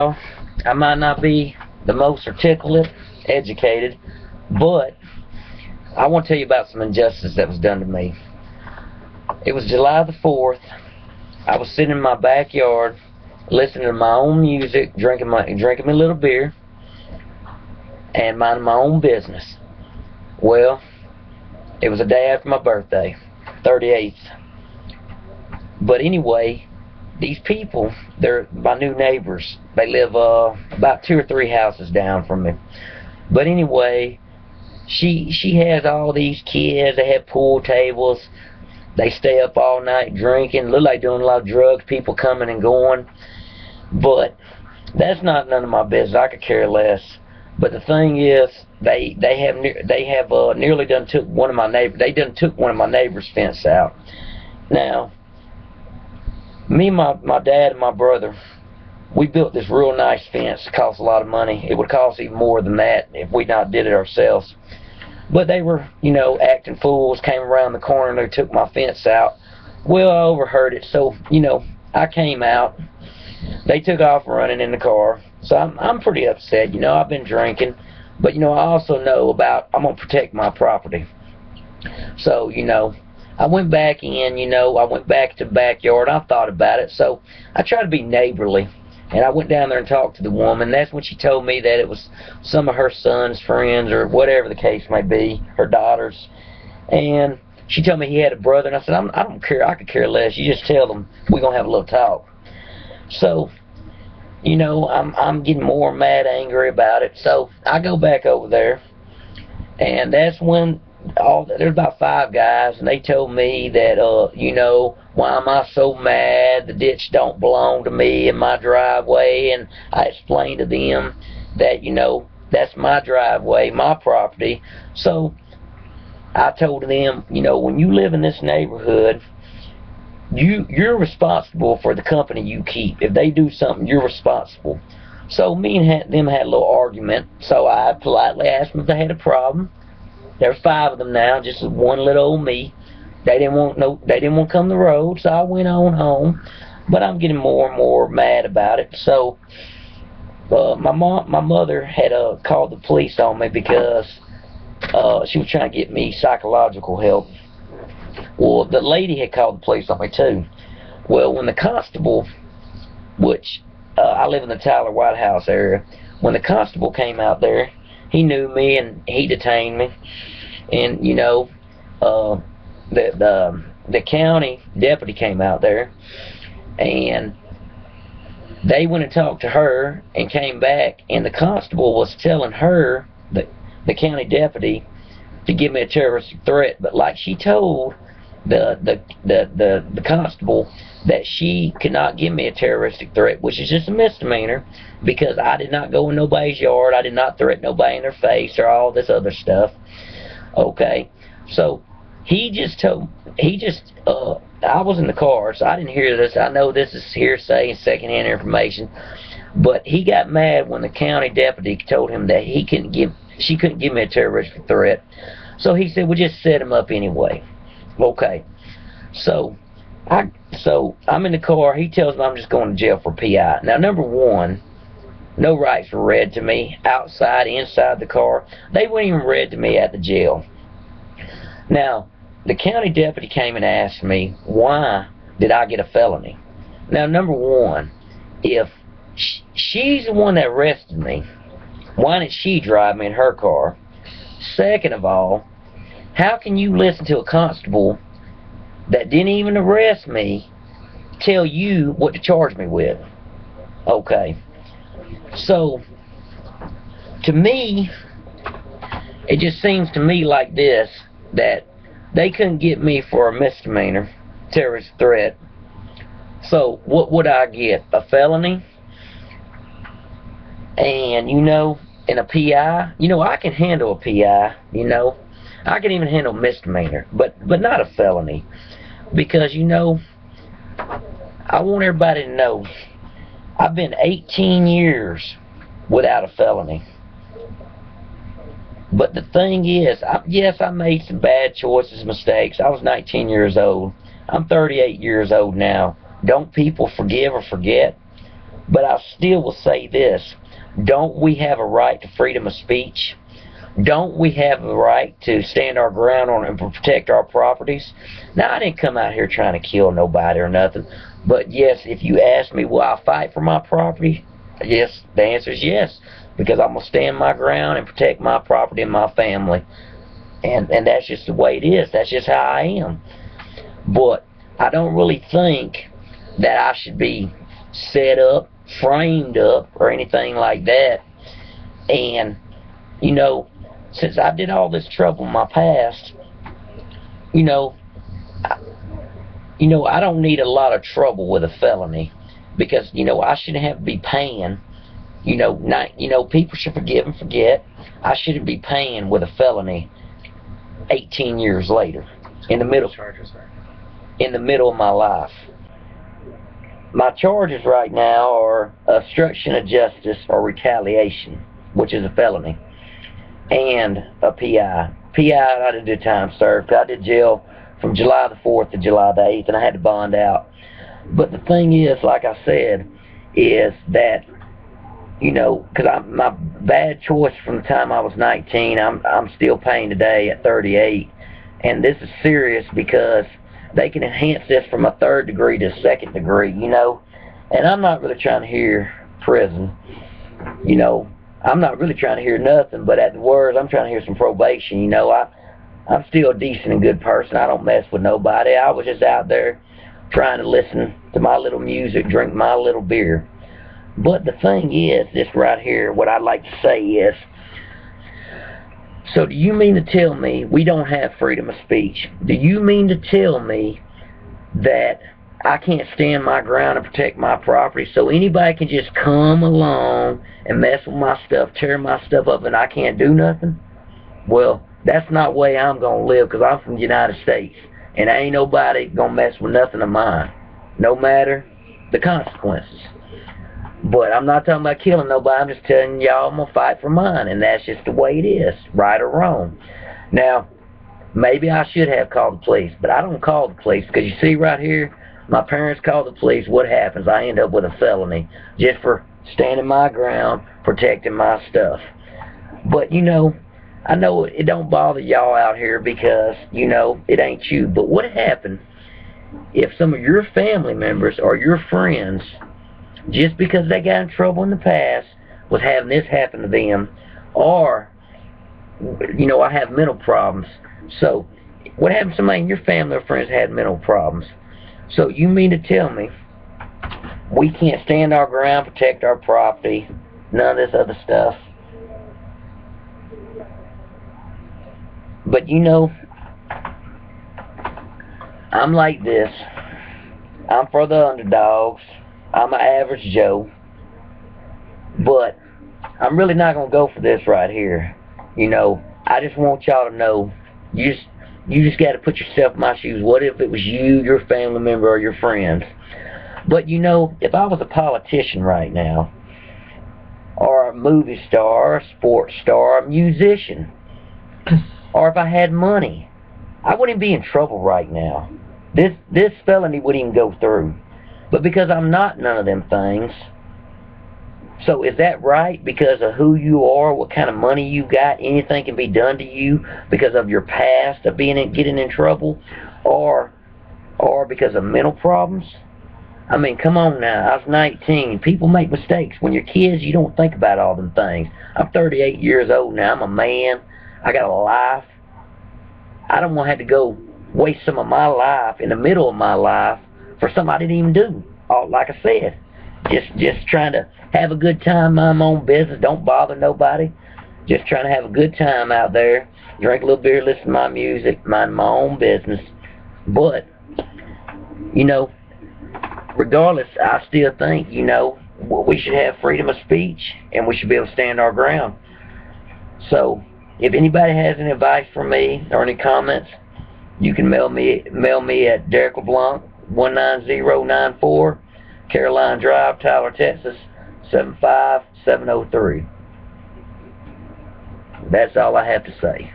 I might not be the most articulate, educated, but I want to tell you about some injustice that was done to me. It was July the 4th. I was sitting in my backyard listening to my own music, drinking my little beer, and minding my own business. Well, it was a day after my birthday, 38th. But anyway, these people, they're my new neighbors. They live about 2 or 3 houses down from me. But anyway, she has all these kids. They have pool tables. They stay up all night drinking. Look like doing a lot of drugs. People coming and going. But that's not none of my business. I could care less. But the thing is, they have nearly done took one of my neighbors. They done took one of my neighbors' fence out. Now, me, my dad, and my brother, we built this real nice fence. It cost a lot of money. It would cost even more than that if we not did it ourselves. But they were, acting fools, came around the corner and they took my fence out. Well, I overheard it, so, I came out. They took off running in the car. So I'm pretty upset. I've been drinking. But, I also know I'm going to protect my property. So, I went back in, I went back to the backyard. I thought about it. So I tried to be neighborly. And I went down there and talked to the woman. That's when she told me that it was some of her son's friends or whatever the case may be, her daughters. And she told me he had a brother. And I said, I don't care. I could care less. You just tell them we're going to have a little talk. So, I'm getting more mad, angry about it. So I go back over there. And that's when there's about 5 guys, and they told me that, why am I so mad? The ditch don't belong to me in my driveway. And I explained to them that, that's my driveway, my property. So I told them, when you live in this neighborhood, you're responsible for the company you keep. If they do something, you're responsible. So me and them had a little argument. So I politely asked them if they had a problem. There's 5 of them now, just one little old me. They didn't want to come the road, so I went on home. But I'm getting more and more mad about it. So my mother had called the police on me because she was trying to get me psychological help. Well, the lady had called the police on me too. Well, when the constable, which I live in the Tyler White House area, when the constable came out there, he knew me and he detained me. And the county deputy came out there, and they went and talked to her and came back, and the constable was telling her, the county deputy, to give me a terroristic threat. But like she told the constable that she could not give me a terroristic threat, which is just a misdemeanor, because I did not go in nobody's yard. I did not threaten nobody in their face or all this other stuff. Okay, so I was in the car, so I didn't hear this. I know this is hearsay and secondhand information, but he got mad when the county deputy told him that she couldn't give me a terroristic threat. So he said, well, just set him up anyway. Okay, so I'm in the car. He tells me I'm just going to jail for PI. Now, number one, no rights were read to me outside, inside the car. They weren't even read to me at the jail. Now, the county deputy came and asked me, why did I get a felony? Now, number one, if she's the one that arrested me, why didn't she drive me in her car? Second of all, how can you listen to a constable that didn't even arrest me tell you what to charge me with? Okay. So, to me, it just seems to me like this, that they couldn't get me for a misdemeanor, terrorist threat. So, what would I get? A felony? And, in a PI, I can handle a PI, I can even handle misdemeanor, but not a felony. Because, I want everybody to know, I've been 18 years without a felony. But the thing is, yes, I made some bad choices, mistakes. I was 19 years old. I'm 38 years old now. Don't people forgive or forget? But I still will say this. Don't we have a right to freedom of speech? Don't we have a right to stand our ground on and protect our properties? Now, I didn't come out here trying to kill nobody or nothing. But yes, if you ask me, will I fight for my property? Yes, the answer is yes. Because I'm going to stand my ground and protect my property and my family. And that's just the way it is. That's just how I am. But I don't really think that I should be set up, framed up, or anything like that. And, you know, since I did all this trouble in my past, I don't need a lot of trouble with a felony. Because, I shouldn't have to be paying. People should forgive and forget. I shouldn't be paying with a felony 18 years later, in the middle of my life. My charges right now are obstruction of justice or retaliation, which is a felony, and a PI. I didn't do time served. I did jail from July the 4th to July the 8th, and I had to bond out. But the thing is, like I said, is that, because my bad choice from the time I was 19, I'm still paying today at 38. And this is serious because they can enhance this from a 3rd degree to a 2nd degree, And I'm not really trying to hear prison. I'm not really trying to hear nothing, but at the worst, I'm trying to hear some probation. I'm still a decent and good person. I don't mess with nobody. I was just out there trying to listen to my little music, drink my little beer. But the thing is, this right here, what I'd like to say is, so do you mean to tell me we don't have freedom of speech? Do you mean to tell me that I can't stand my ground and protect my property, so anybody can just come along and mess with my stuff, tear my stuff up, and I can't do nothing? Well, that's not the way I'm going to live, because I'm from the United States, and ain't nobody going to mess with nothing of mine, no matter the consequences. But I'm not talking about killing nobody. I'm just telling y'all I'm going to fight for mine. And that's just the way it is, right or wrong. Now, maybe I should have called the police. But I don't call the police. Because you see right here, my parents called the police. What happens? I end up with a felony. Just for standing my ground, protecting my stuff. But, I know it don't bother y'all out here because, it ain't you. But what happened if some of your family members or your friends, just because they got in trouble in the past, was having this happen to them, or, I have mental problems. So, what happens to somebody in your family or friends had mental problems? So, you mean to tell me we can't stand our ground, protect our property, none of this other stuff? But, I'm like this. I'm for the underdogs. I'm an average Joe, but I'm really not going to go for this right here. I just want y'all to know, you just got to put yourself in my shoes. What if it was you, your family member, or your friends? But if I was a politician right now, or a movie star, a sports star, a musician, or if I had money, I wouldn't be in trouble right now. This felony wouldn't even go through. But because I'm not none of them things, so is that right? Because of who you are, what kind of money you got, anything can be done to you because of your past of getting in trouble, or because of mental problems? I mean, come on now. I was 19. People make mistakes. When you're kids, you don't think about all them things. I'm 38 years old now. I'm a man. I got a life. I don't want to have to go waste some of my life in the middle of my life for something I didn't even do. Like I said, just trying to have a good time, mind my own business, don't bother nobody. Just trying to have a good time out there, drink a little beer, listen to my music, mind my own business. But, regardless, I still think, we should have freedom of speech, and we should be able to stand our ground. So, if anybody has any advice for me or any comments, you can mail me at Derek LeBlanc, 19094, Caroline Drive, Tyler, Texas, 75703. That's all I have to say.